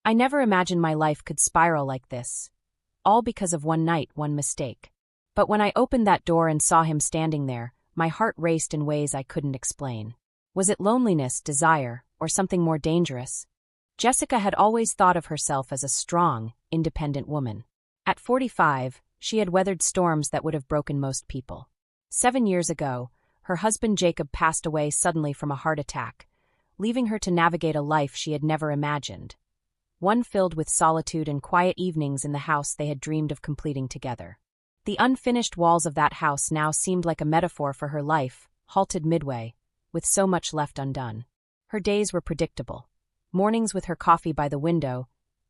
I never imagined my life could spiral like this. All because of one night, one mistake. But when I opened that door and saw him standing there, my heart raced in ways I couldn't explain. Was it loneliness, desire, or something more dangerous? Jessica had always thought of herself as a strong, independent woman. At 45, she had weathered storms that would have broken most people. 7 years ago, her husband Jacob passed away suddenly from a heart attack, leaving her to navigate a life she had never imagined. One filled with solitude and quiet evenings in the house they had dreamed of completing together. The unfinished walls of that house now seemed like a metaphor for her life, halted midway, with so much left undone. Her days were predictable. Mornings with her coffee by the window,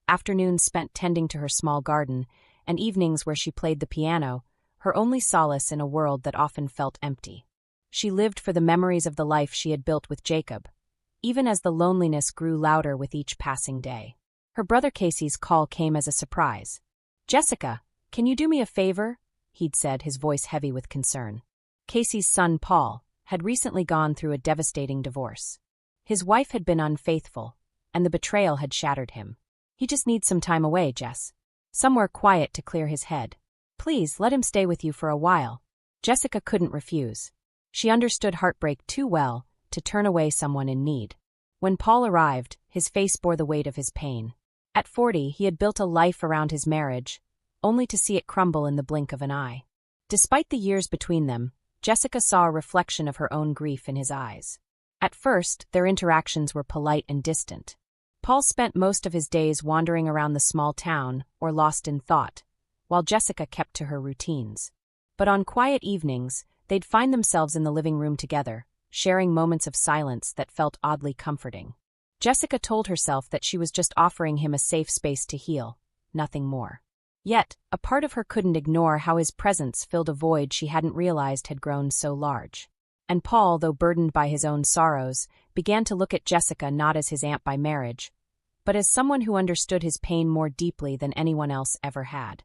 afternoons spent tending to her small garden, and evenings where she played the piano, her only solace in a world that often felt empty. She lived for the memories of the life she had built with Jacob, even as the loneliness grew louder with each passing day. Her brother Casey's call came as a surprise. "Jessica, can you do me a favor?" he'd said, his voice heavy with concern. Casey's son, Paul, had recently gone through a devastating divorce. His wife had been unfaithful, and the betrayal had shattered him. "He just needs some time away, Jess. Somewhere quiet to clear his head. Please let him stay with you for a while." Jessica couldn't refuse. She understood heartbreak too well to turn away someone in need. When Paul arrived, his face bore the weight of his pain. At 40, he had built a life around his marriage, only to see it crumble in the blink of an eye. Despite the years between them, Jessica saw a reflection of her own grief in his eyes. At first, their interactions were polite and distant. Paul spent most of his days wandering around the small town or lost in thought, while Jessica kept to her routines. But on quiet evenings, they'd find themselves in the living room together, sharing moments of silence that felt oddly comforting. Jessica told herself that she was just offering him a safe space to heal, nothing more. Yet, a part of her couldn't ignore how his presence filled a void she hadn't realized had grown so large. And Paul, though burdened by his own sorrows, began to look at Jessica not as his aunt by marriage, but as someone who understood his pain more deeply than anyone else ever had.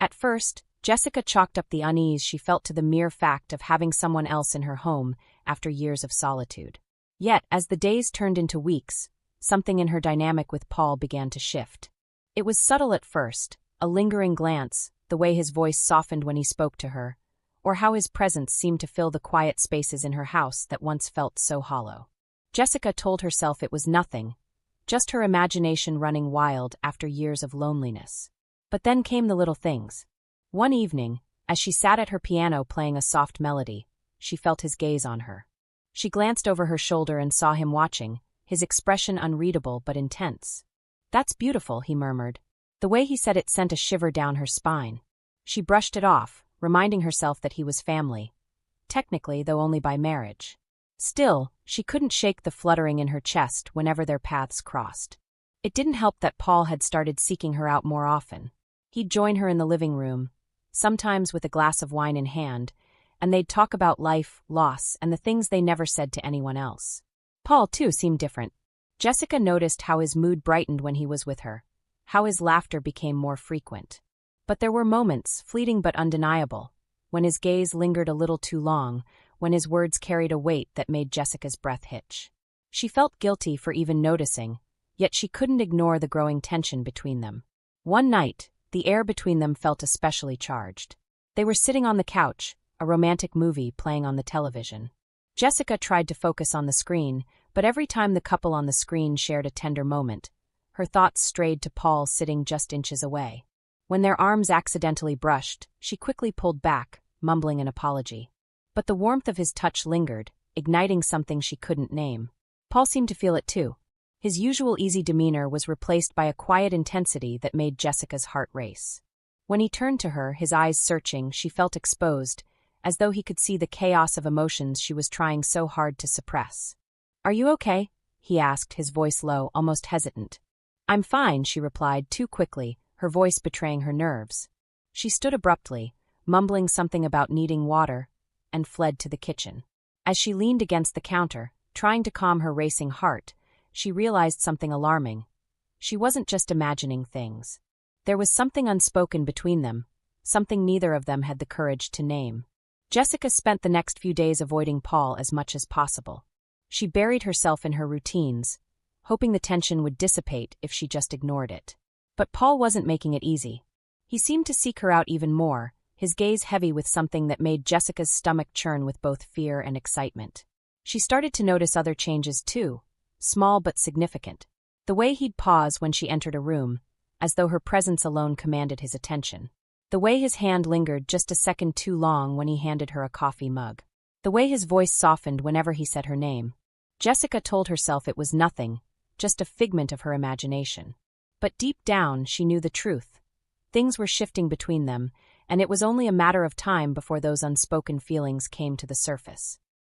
At first, Jessica chalked up the unease she felt to the mere fact of having someone else in her home after years of solitude. Yet, as the days turned into weeks, something in her dynamic with Paul began to shift. It was subtle at first, a lingering glance, the way his voice softened when he spoke to her, or how his presence seemed to fill the quiet spaces in her house that once felt so hollow. Jessica told herself it was nothing, just her imagination running wild after years of loneliness. But then came the little things. One evening, as she sat at her piano playing a soft melody, she felt his gaze on her. She glanced over her shoulder and saw him watching, his expression unreadable but intense. "That's beautiful," he murmured. The way he said it sent a shiver down her spine. She brushed it off, reminding herself that he was family. Technically, though only by marriage. Still, she couldn't shake the fluttering in her chest whenever their paths crossed. It didn't help that Paul had started seeking her out more often. He'd join her in the living room, sometimes with a glass of wine in hand, and they'd talk about life, loss, and the things they never said to anyone else. Paul, too, seemed different. Jessica noticed how his mood brightened when he was with her, how his laughter became more frequent. But there were moments, fleeting but undeniable, when his gaze lingered a little too long, when his words carried a weight that made Jessica's breath hitch. She felt guilty for even noticing, yet she couldn't ignore the growing tension between them. One night, the air between them felt especially charged. They were sitting on the couch, a romantic movie playing on the television. Jessica tried to focus on the screen, but every time the couple on the screen shared a tender moment, her thoughts strayed to Paul sitting just inches away. When their arms accidentally brushed, she quickly pulled back, mumbling an apology. But the warmth of his touch lingered, igniting something she couldn't name. Paul seemed to feel it too. His usual easy demeanor was replaced by a quiet intensity that made Jessica's heart race. When he turned to her, his eyes searching, she felt exposed, as though he could see the chaos of emotions she was trying so hard to suppress. "Are you okay?" he asked, his voice low, almost hesitant. "I'm fine," she replied too quickly, her voice betraying her nerves. She stood abruptly, mumbling something about needing water, and fled to the kitchen. As she leaned against the counter, trying to calm her racing heart, she realized something alarming. She wasn't just imagining things. There was something unspoken between them, something neither of them had the courage to name. Jessica spent the next few days avoiding Paul as much as possible. She buried herself in her routines, hoping the tension would dissipate if she just ignored it. But Paul wasn't making it easy. He seemed to seek her out even more, his gaze heavy with something that made Jessica's stomach churn with both fear and excitement. She started to notice other changes too, small but significant. The way he'd pause when she entered a room, as though her presence alone commanded his attention. The way his hand lingered just a second too long when he handed her a coffee mug. The way his voice softened whenever he said her name. Jessica told herself it was nothing, just a figment of her imagination. But deep down, she knew the truth. Things were shifting between them, and it was only a matter of time before those unspoken feelings came to the surface.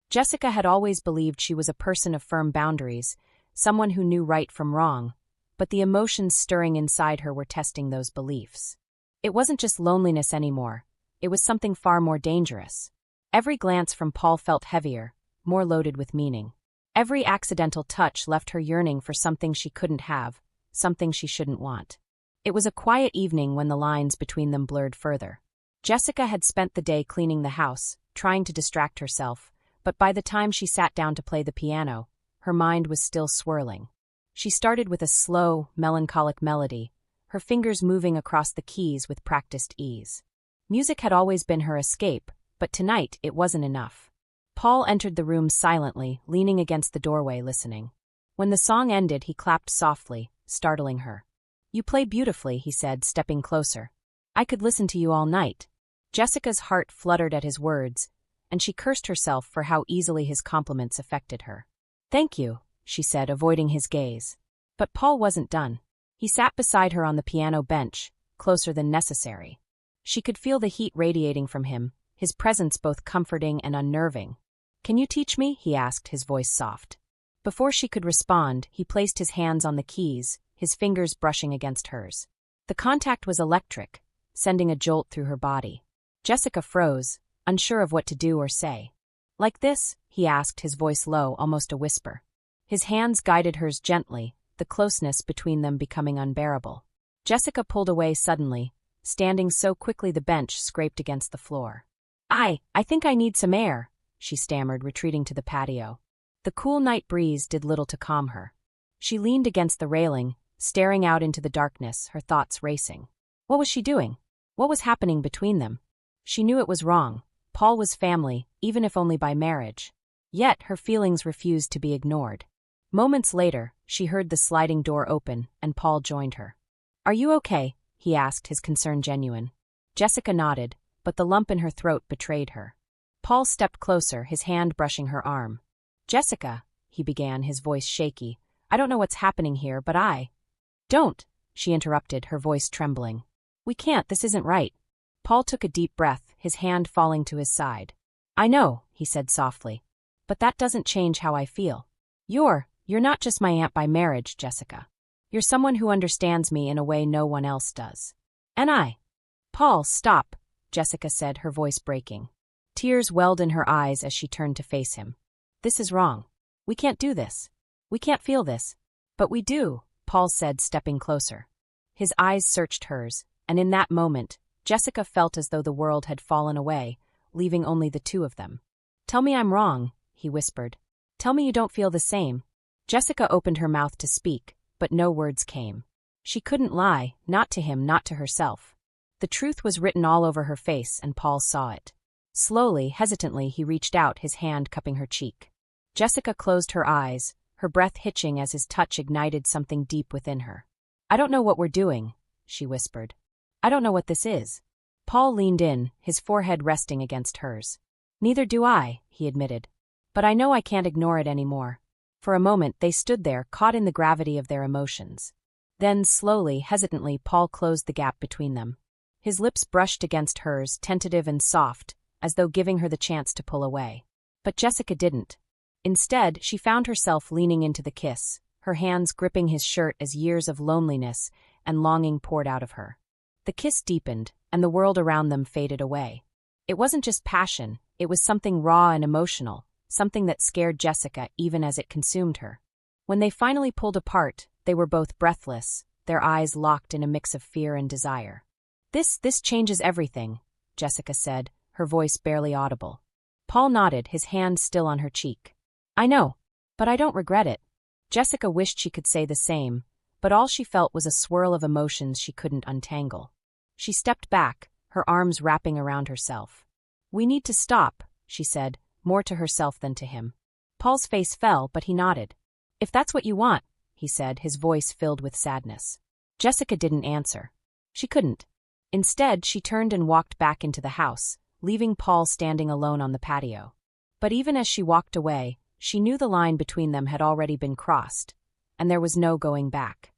Jessica had always believed she was a person of firm boundaries, someone who knew right from wrong, but the emotions stirring inside her were testing those beliefs. It wasn't just loneliness anymore, it was something far more dangerous. Every glance from Paul felt heavier, more loaded with meaning. Every accidental touch left her yearning for something she couldn't have, something she shouldn't want. It was a quiet evening when the lines between them blurred further. Jessica had spent the day cleaning the house, trying to distract herself, but by the time she sat down to play the piano, her mind was still swirling. She started with a slow, melancholic melody, her fingers moving across the keys with practiced ease. Music had always been her escape, but tonight it wasn't enough. Paul entered the room silently, leaning against the doorway listening. When the song ended, he clapped softly, startling her. "You play beautifully," he said, stepping closer. "I could listen to you all night." Jessica's heart fluttered at his words, and she cursed herself for how easily his compliments affected her. "Thank you," she said, avoiding his gaze. But Paul wasn't done. He sat beside her on the piano bench, closer than necessary. She could feel the heat radiating from him, his presence both comforting and unnerving. "Can you teach me?" he asked, his voice soft. Before she could respond, he placed his hands on the keys, his fingers brushing against hers. The contact was electric, sending a jolt through her body. Jessica froze, unsure of what to do or say. "Like this?" he asked, his voice low, almost a whisper. His hands guided hers gently, the closeness between them becoming unbearable. Jessica pulled away suddenly, standing so quickly the bench scraped against the floor. I think I need some air," she stammered, retreating to the patio. The cool night breeze did little to calm her. She leaned against the railing, staring out into the darkness, her thoughts racing. What was she doing? What was happening between them? She knew it was wrong. Paul was family, even if only by marriage. Yet her feelings refused to be ignored. Moments later, she heard the sliding door open, and Paul joined her. "Are you okay?" he asked, his concern genuine. Jessica nodded, but the lump in her throat betrayed her. Paul stepped closer, his hand brushing her arm. "Jessica," he began, his voice shaky, "I don't know what's happening here, but I—" "Don't," she interrupted, her voice trembling. "We can't, this isn't right." Paul took a deep breath, his hand falling to his side. "I know," he said softly, "but that doesn't change how I feel. You're not just my aunt by marriage, Jessica. You're someone who understands me in a way no one else does. And I—" "Paul, stop," Jessica said, her voice breaking. Tears welled in her eyes as she turned to face him. "This is wrong. We can't do this. We can't feel this." "But we do," Paul said, stepping closer. His eyes searched hers, and in that moment, Jessica felt as though the world had fallen away, leaving only the two of them. "Tell me I'm wrong," he whispered. "Tell me you don't feel the same." Jessica opened her mouth to speak, but no words came. She couldn't lie, not to him, not to herself. The truth was written all over her face, and Paul saw it. Slowly, hesitantly, he reached out, his hand cupping her cheek. Jessica closed her eyes, her breath hitching as his touch ignited something deep within her. "I don't know what we're doing," she whispered. "I don't know what this is." Paul leaned in, his forehead resting against hers. "Neither do I," he admitted. "But I know I can't ignore it anymore." For a moment, they stood there, caught in the gravity of their emotions. Then, slowly, hesitantly, Paul closed the gap between them. His lips brushed against hers, tentative and soft, as though giving her the chance to pull away. But Jessica didn't. Instead, she found herself leaning into the kiss, her hands gripping his shirt as years of loneliness and longing poured out of her. The kiss deepened, and the world around them faded away. It wasn't just passion, it was something raw and emotional, something that scared Jessica even as it consumed her. When they finally pulled apart, they were both breathless, their eyes locked in a mix of fear and desire. This changes everything," Jessica said, her voice barely audible. Paul nodded, his hand still on her cheek. "I know, but I don't regret it." Jessica wished she could say the same, but all she felt was a swirl of emotions she couldn't untangle. She stepped back, her arms wrapping around herself. "We need to stop," she said, more to herself than to him. Paul's face fell, but he nodded. "If that's what you want," he said, his voice filled with sadness. Jessica didn't answer. She couldn't. Instead, she turned and walked back into the house, leaving Paul standing alone on the patio. But even as she walked away, she knew the line between them had already been crossed, and there was no going back.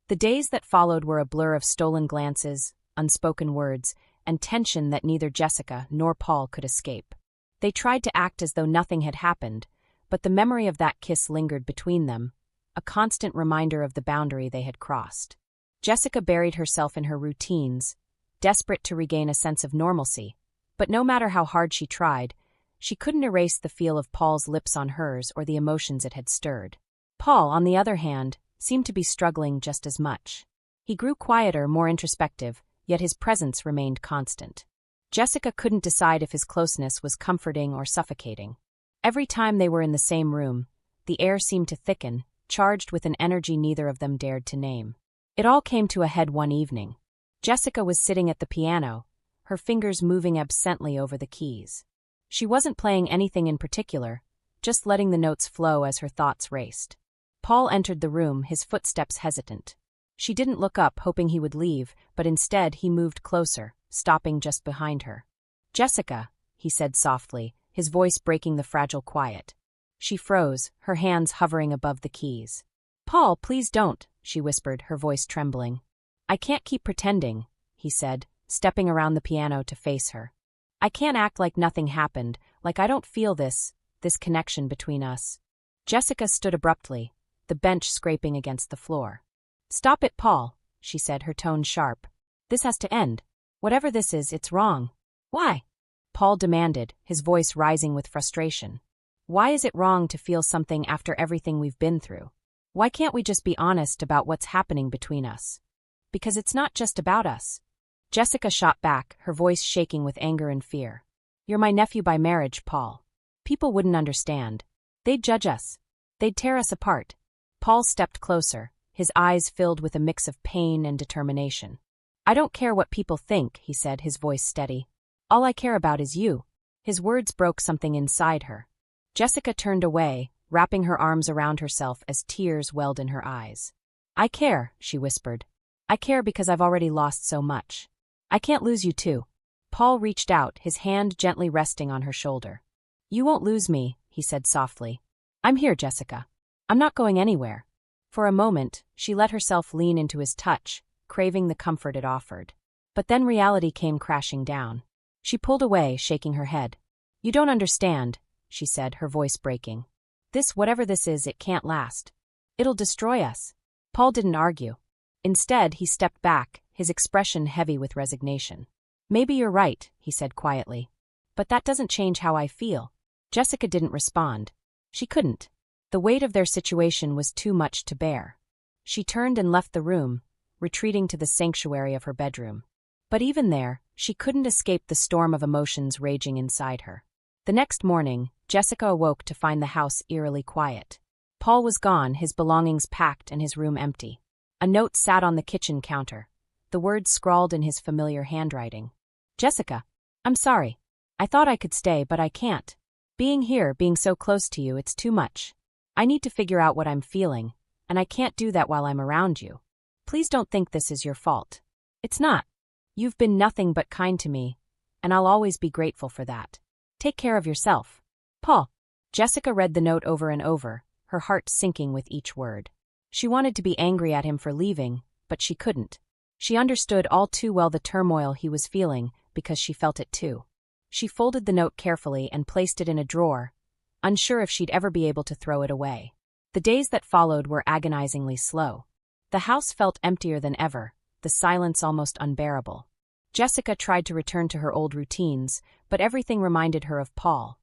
The days that followed were a blur of stolen glances, unspoken words, and tension that neither Jessica nor Paul could escape. They tried to act as though nothing had happened, but the memory of that kiss lingered between them, a constant reminder of the boundary they had crossed. Jessica buried herself in her routines, desperate to regain a sense of normalcy, but no matter how hard she tried, she couldn't erase the feel of Paul's lips on hers or the emotions it had stirred. Paul, on the other hand, seemed to be struggling just as much. He grew quieter, more introspective, yet his presence remained constant. Jessica couldn't decide if his closeness was comforting or suffocating. Every time they were in the same room, the air seemed to thicken, charged with an energy neither of them dared to name. It all came to a head one evening. Jessica was sitting at the piano, her fingers moving absently over the keys. She wasn't playing anything in particular, just letting the notes flow as her thoughts raced. Paul entered the room, his footsteps hesitant. She didn't look up, hoping he would leave, but instead he moved closer, stopping just behind her. "Jessica," he said softly, his voice breaking the fragile quiet. She froze, her hands hovering above the keys. "Paul, please don't," she whispered, her voice trembling. "I can't keep pretending," he said, stepping around the piano to face her. "I can't act like nothing happened, like I don't feel this connection between us." Jessica stood abruptly, the bench scraping against the floor. "Stop it, Paul," she said, her tone sharp. "This has to end. Whatever this is, it's wrong." "Why?" Paul demanded, his voice rising with frustration. "Why is it wrong to feel something after everything we've been through? Why can't we just be honest about what's happening between us? Because it's not just about us." Jessica shot back, her voice shaking with anger and fear. "You're my nephew by marriage, Paul. People wouldn't understand. They'd judge us. They'd tear us apart." Paul stepped closer, his eyes filled with a mix of pain and determination. "I don't care what people think," he said, his voice steady. "All I care about is you." His words broke something inside her. Jessica turned away, wrapping her arms around herself as tears welled in her eyes. "I care," she whispered. "I care because I've already lost so much. I can't lose you too." Paul reached out, his hand gently resting on her shoulder. "You won't lose me," he said softly. "I'm here, Jessica. I'm not going anywhere." For a moment, she let herself lean into his touch, craving the comfort it offered. But then reality came crashing down. She pulled away, shaking her head. "You don't understand," she said, her voice breaking. Whatever this is, it can't last. It'll destroy us." Paul didn't argue. Instead, he stepped back, his expression heavy with resignation. "Maybe you're right," he said quietly. "But that doesn't change how I feel." Jessica didn't respond. She couldn't. The weight of their situation was too much to bear. She turned and left the room, retreating to the sanctuary of her bedroom. But even there, she couldn't escape the storm of emotions raging inside her. The next morning, Jessica awoke to find the house eerily quiet. Paul was gone, his belongings packed and his room empty. A note sat on the kitchen counter, the words scrawled in his familiar handwriting. "Jessica, I'm sorry. I thought I could stay, but I can't. Being here, being so close to you, it's too much. I need to figure out what I'm feeling, and I can't do that while I'm around you. Please don't think this is your fault. It's not. You've been nothing but kind to me, and I'll always be grateful for that. Take care of yourself. Paul." Jessica read the note over and over, her heart sinking with each word. She wanted to be angry at him for leaving, but she couldn't. She understood all too well the turmoil he was feeling because she felt it too. She folded the note carefully and placed it in a drawer, unsure if she'd ever be able to throw it away. The days that followed were agonizingly slow. The house felt emptier than ever, the silence almost unbearable. Jessica tried to return to her old routines, but everything reminded her of Paul.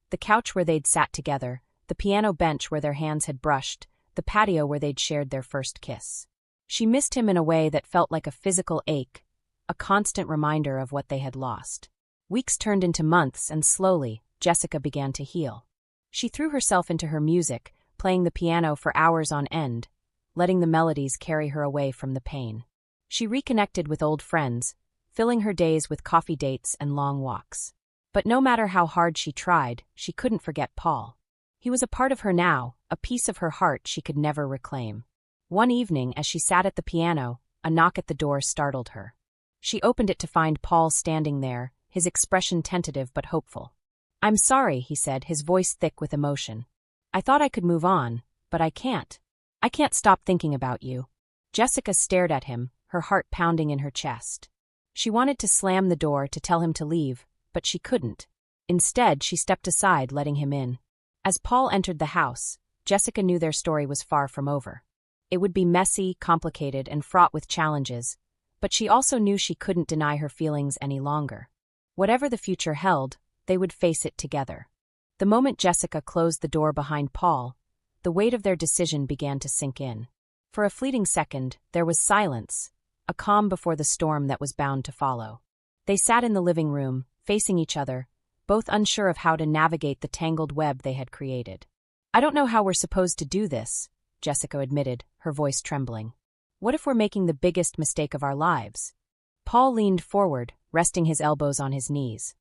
The couch where they'd sat together, the piano bench where their hands had brushed, the patio where they'd shared their first kiss. She missed him in a way that felt like a physical ache, a constant reminder of what they had lost. Weeks turned into months, and slowly, Jessica began to heal. She threw herself into her music, playing the piano for hours on end, letting the melodies carry her away from the pain. She reconnected with old friends, filling her days with coffee dates and long walks. But no matter how hard she tried, she couldn't forget Paul. He was a part of her now, a piece of her heart she could never reclaim. One evening, as she sat at the piano, a knock at the door startled her. She opened it to find Paul standing there, his expression tentative but hopeful. "I'm sorry," he said, his voice thick with emotion. "I thought I could move on, but I can't. I can't stop thinking about you." Jessica stared at him, her heart pounding in her chest. She wanted to slam the door to tell him to leave, but she couldn't. Instead, she stepped aside, letting him in. As Paul entered the house, Jessica knew their story was far from over. It would be messy, complicated, and fraught with challenges, but she also knew she couldn't deny her feelings any longer. Whatever the future held, they would face it together. The moment Jessica closed the door behind Paul, the weight of their decision began to sink in. For a fleeting second, there was silence, a calm before the storm that was bound to follow. They sat in the living room, facing each other, both unsure of how to navigate the tangled web they had created. "I don't know how we're supposed to do this," Jessica admitted, her voice trembling. "What if we're making the biggest mistake of our lives?" Paul leaned forward, resting his elbows on his knees.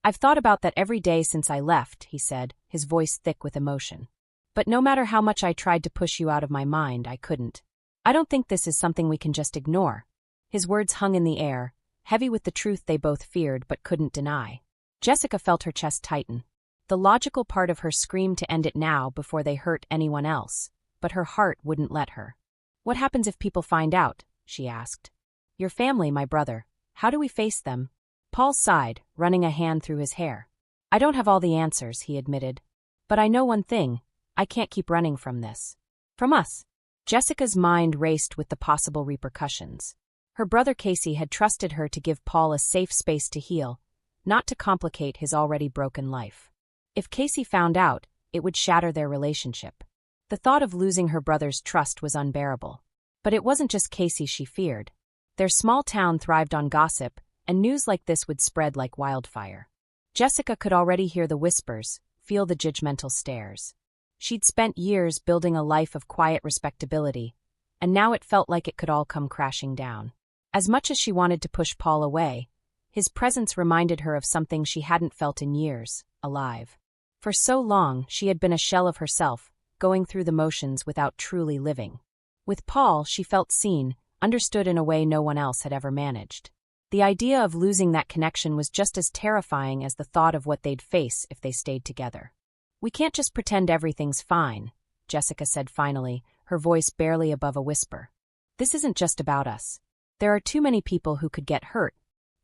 "I've thought about that every day since I left," he said, his voice thick with emotion. "But no matter how much I tried to push you out of my mind, I couldn't. I don't think this is something we can just ignore." His words hung in the air, heavy with the truth they both feared but couldn't deny. Jessica felt her chest tighten. The logical part of her screamed to end it now before they hurt anyone else, but her heart wouldn't let her. "What happens if people find out?" she asked. "Your family, my brother. How do we face them?" Paul sighed, running a hand through his hair. "I don't have all the answers," he admitted. "But I know one thing. I can't keep running from this. From us." Jessica's mind raced with the possible repercussions. Her brother Casey had trusted her to give Paul a safe space to heal, not to complicate his already broken life. If Casey found out, it would shatter their relationship. The thought of losing her brother's trust was unbearable. But it wasn't just Casey she feared. Their small town thrived on gossip, and news like this would spread like wildfire. Jessica could already hear the whispers, feel the judgmental stares. She'd spent years building a life of quiet respectability, and now it felt like it could all come crashing down. As much as she wanted to push Paul away, his presence reminded her of something she hadn't felt in years, alive. For so long, she had been a shell of herself, going through the motions without truly living. With Paul, she felt seen, understood in a way no one else had ever managed. The idea of losing that connection was just as terrifying as the thought of what they'd face if they stayed together. "We can't just pretend everything's fine," Jessica said finally, her voice barely above a whisper. "This isn't just about us. There are too many people who could get hurt."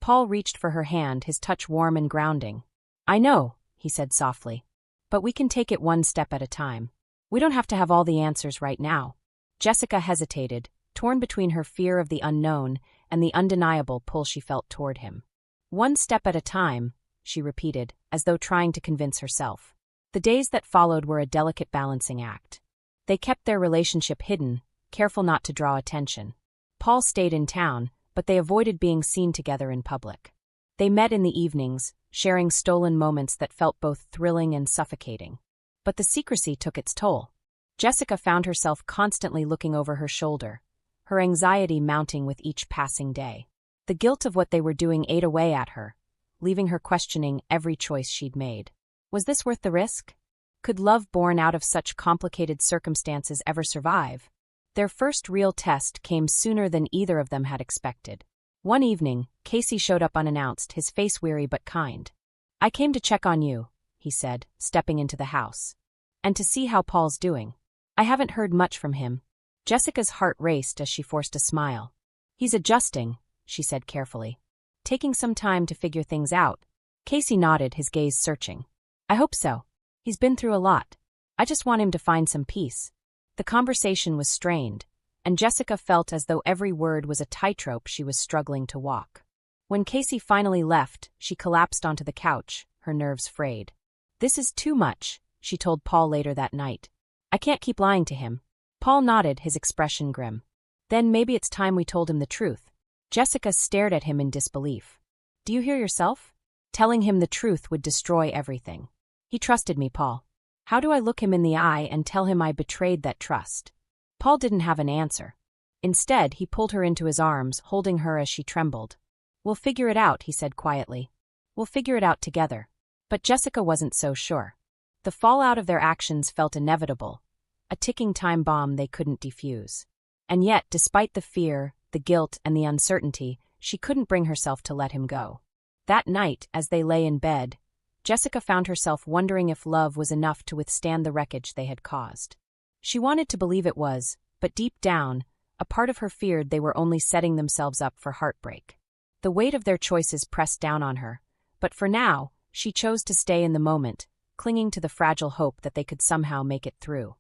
Paul reached for her hand, his touch warm and grounding. "I know," he said softly. "But we can take it one step at a time. We don't have to have all the answers right now." Jessica hesitated, torn between her fear of the unknown and the undeniable pull she felt toward him. "One step at a time," she repeated, as though trying to convince herself. The days that followed were a delicate balancing act. They kept their relationship hidden, careful not to draw attention. Paul stayed in town, but they avoided being seen together in public. They met in the evenings, sharing stolen moments that felt both thrilling and suffocating. But the secrecy took its toll. Jessica found herself constantly looking over her shoulder, her anxiety mounting with each passing day. The guilt of what they were doing ate away at her, leaving her questioning every choice she'd made. Was this worth the risk? Could love born out of such complicated circumstances ever survive? Their first real test came sooner than either of them had expected. One evening, Casey showed up unannounced, his face weary but kind. "I came to check on you," he said, stepping into the house. "And to see how Paul's doing. I haven't heard much from him." Jessica's heart raced as she forced a smile. "He's adjusting," she said carefully. "Taking some time to figure things out." Casey nodded, his gaze searching. "I hope so. He's been through a lot. I just want him to find some peace." The conversation was strained, and Jessica felt as though every word was a tightrope she was struggling to walk. When Casey finally left, she collapsed onto the couch, her nerves frayed. "This is too much," she told Paul later that night. "I can't keep lying to him." Paul nodded, his expression grim. "Then maybe it's time we told him the truth." Jessica stared at him in disbelief. "Do you hear yourself? Telling him the truth would destroy everything." "He trusted me, Paul. How do I look him in the eye and tell him I betrayed that trust? Paul didn't have an answer. Instead, he pulled her into his arms, holding her as she trembled. We'll figure it out, he said quietly. We'll figure it out together. But Jessica wasn't so sure. The fallout of their actions felt inevitable, a ticking time bomb they couldn't defuse. And yet, despite the fear, the guilt, and the uncertainty, she couldn't bring herself to let him go. That night, as they lay in bed, Jessica found herself wondering if love was enough to withstand the wreckage they had caused. She wanted to believe it was, but deep down, a part of her feared they were only setting themselves up for heartbreak. The weight of their choices pressed down on her, but for now, she chose to stay in the moment, clinging to the fragile hope that they could somehow make it through.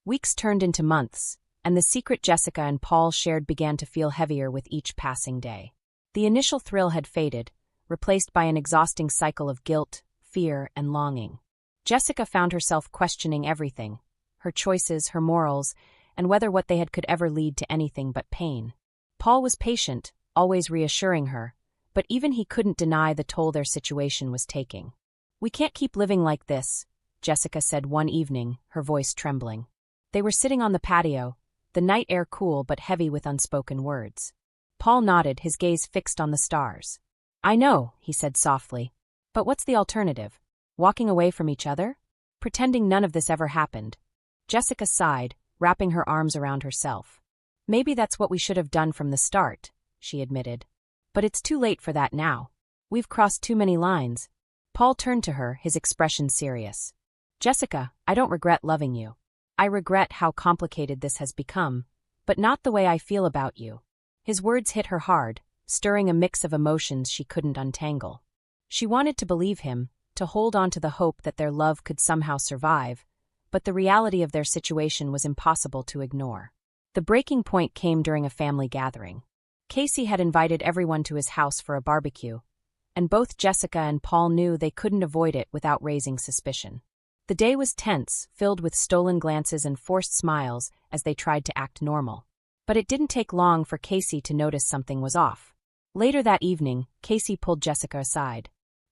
Weeks turned into months, and the secret Jessica and Paul shared began to feel heavier with each passing day. The initial thrill had faded, replaced by an exhausting cycle of guilt, fear, and longing. Jessica found herself questioning everything, her choices, her morals, and whether what they had could ever lead to anything but pain. Paul was patient, always reassuring her, but even he couldn't deny the toll their situation was taking. We can't keep living like this, Jessica said one evening, her voice trembling. They were sitting on the patio, the night air cool but heavy with unspoken words. Paul nodded, his gaze fixed on the stars. I know, he said softly. But what's the alternative? Walking away from each other? Pretending none of this ever happened? Jessica sighed, wrapping her arms around herself. Maybe that's what we should have done from the start, she admitted. But it's too late for that now. We've crossed too many lines. Paul turned to her, his expression serious. Jessica, I don't regret loving you. I regret how complicated this has become, but not the way I feel about you. His words hit her hard, stirring a mix of emotions she couldn't untangle. She wanted to believe him, to hold on to the hope that their love could somehow survive, but the reality of their situation was impossible to ignore. The breaking point came during a family gathering. Casey had invited everyone to his house for a barbecue, and both Jessica and Paul knew they couldn't avoid it without raising suspicion. The day was tense, filled with stolen glances and forced smiles as they tried to act normal. But it didn't take long for Casey to notice something was off. Later that evening, Casey pulled Jessica aside.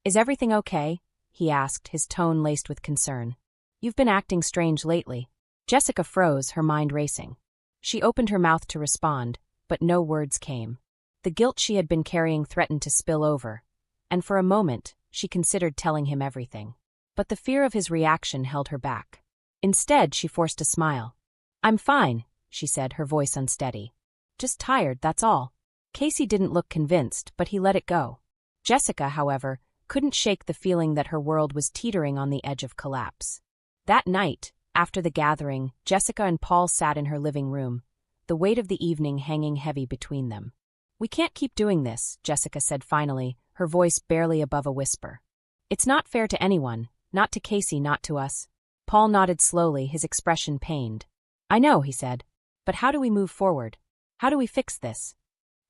Is everything okay? He asked, his tone laced with concern. You've been acting strange lately. Jessica froze, her mind racing. She opened her mouth to respond, but no words came. The guilt she had been carrying threatened to spill over, and for a moment, she considered telling him everything. But the fear of his reaction held her back. Instead, she forced a smile. I'm fine, she said, her voice unsteady. Just tired, that's all. Casey didn't look convinced, but he let it go. Jessica, however, couldn't shake the feeling that her world was teetering on the edge of collapse. That night, after the gathering, Jessica and Paul sat in her living room, the weight of the evening hanging heavy between them. We can't keep doing this, Jessica said finally, her voice barely above a whisper. It's not fair to anyone, not to Casey, not to us. Paul nodded slowly, his expression pained. I know, he said. But how do we move forward? How do we fix this?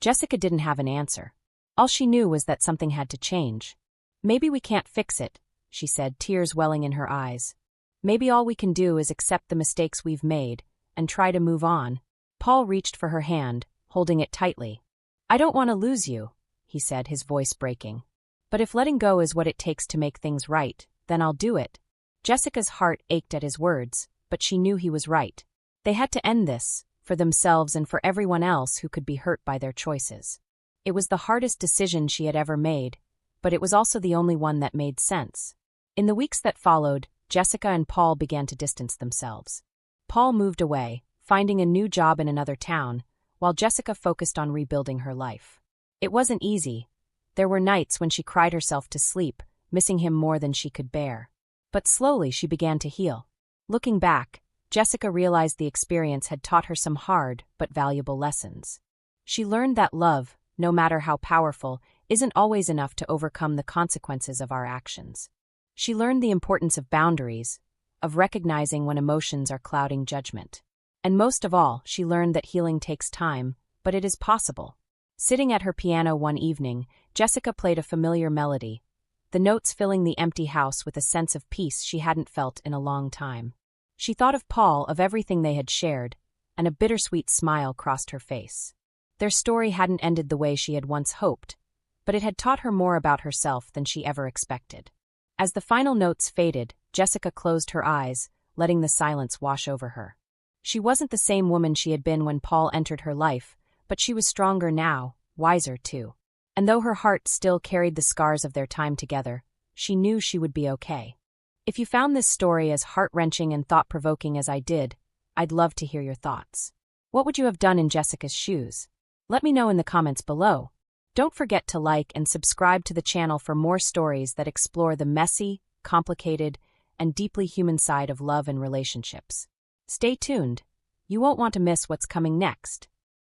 Jessica didn't have an answer. All she knew was that something had to change. Maybe we can't fix it, she said, tears welling in her eyes. Maybe all we can do is accept the mistakes we've made and try to move on. Paul reached for her hand, holding it tightly. I don't want to lose you, he said, his voice breaking. But if letting go is what it takes to make things right, then I'll do it. Jessica's heart ached at his words, but she knew he was right. They had to end this, for themselves and for everyone else who could be hurt by their choices. It was the hardest decision she had ever made, but it was also the only one that made sense. In the weeks that followed, Jessica and Paul began to distance themselves. Paul moved away, finding a new job in another town, while Jessica focused on rebuilding her life. It wasn't easy. There were nights when she cried herself to sleep, missing him more than she could bear. But slowly she began to heal. Looking back, Jessica realized the experience had taught her some hard but valuable lessons. She learned that love, no matter how powerful, isn't always enough to overcome the consequences of our actions. She learned the importance of boundaries, of recognizing when emotions are clouding judgment. And most of all, she learned that healing takes time, but it is possible. Sitting at her piano one evening, Jessica played a familiar melody, the notes filling the empty house with a sense of peace she hadn't felt in a long time. She thought of Paul, of everything they had shared, and a bittersweet smile crossed her face. Their story hadn't ended the way she had once hoped, but it had taught her more about herself than she ever expected. As the final notes faded, Jessica closed her eyes, letting the silence wash over her. She wasn't the same woman she had been when Paul entered her life, but she was stronger now, wiser too. And though her heart still carried the scars of their time together, she knew she would be okay. If you found this story as heart-wrenching and thought-provoking as I did, I'd love to hear your thoughts. What would you have done in Jessica's shoes? Let me know in the comments below. Don't forget to like and subscribe to the channel for more stories that explore the messy, complicated, and deeply human side of love and relationships. Stay tuned. You won't want to miss what's coming next.